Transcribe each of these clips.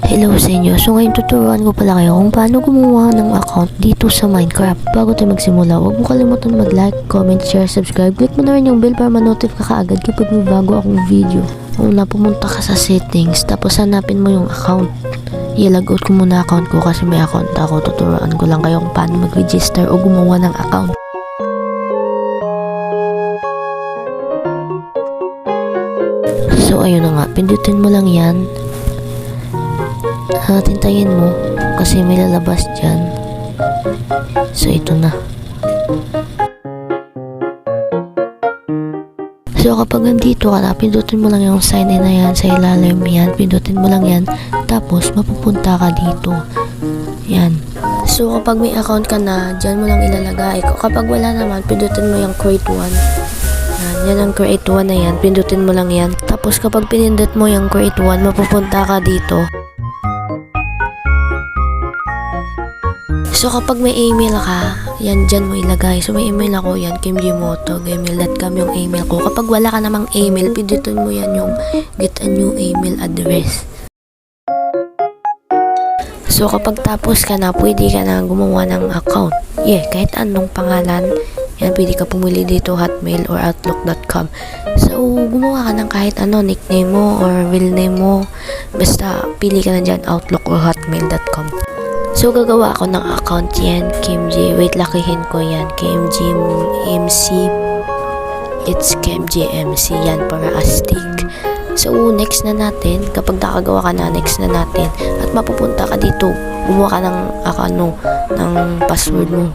Hello sa inyo. So ngayon tuturuan ko pala kayo kung paano gumawa ng account dito sa Minecraft. Bago tayo magsimula, huwag mo kalimutan mag-like, comment, share, subscribe. Click mo na rin yung bell para ma-notify ka kaagad kapag may bago akong video. Una, pumunta ka sa settings, tapos hanapin mo yung account. I-logout ko muna account ko kasi may account ako. Tuturuan ko lang kayo kung paano mag-register o gumawa ng account. So ayun na nga, pindutin mo lang yan. Tintayin mo kasi may lalabas dyan. So ito na. So kapag nandito ka na, pindutin mo lang yung sign in na yan sa ilalim yan. Pindutin mo lang yan. Tapos mapupunta ka dito. Yan. So kapag may account ka na, dyan mo lang ilalagay. Kapag wala naman, pindutin mo yung create one. Yan ang create one na yan. Pindutin mo lang yan. Tapos kapag pinindot mo yung create one, mapupunta ka dito. So kapag may email ka, yan dyan mo ilagay. So may email ako, yan kimgmoto@gmail.com yung email ko. Kapag wala ka namang email, pindutin mo yan yung get a new email address. So kapag tapos ka na, pwede ka na gumawa ng account. Kahit anong pangalan. Yan, pwede ka pumili dito, Hotmail or Outlook.com. So gumawa ka ng kahit ano, nickname mo or real name mo. Basta pili ka na dyan, Outlook or Hotmail.com. So, gagawa ako ng account yan, KimJ. Wait, lakihin ko yan. KimJ MC. It's KimJ MC yan para astig. So, next na natin. Kapag nakagawa ka na, next na natin. At mapupunta ka dito. Gumawa ka ng, ng password mo.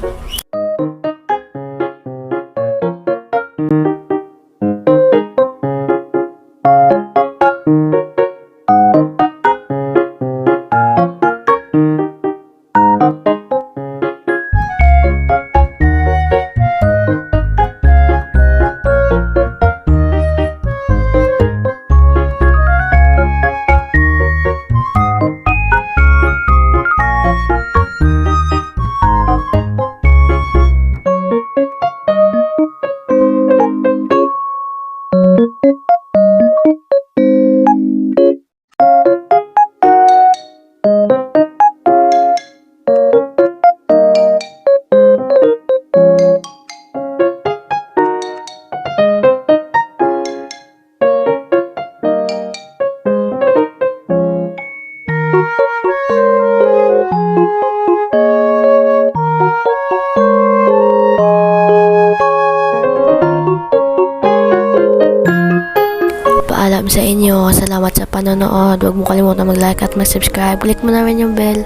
Paalam sa inyo. Salamat sa panonood. Huwag mo kalimutan mag-like at mag-subscribe. Click mo na rin yung bell.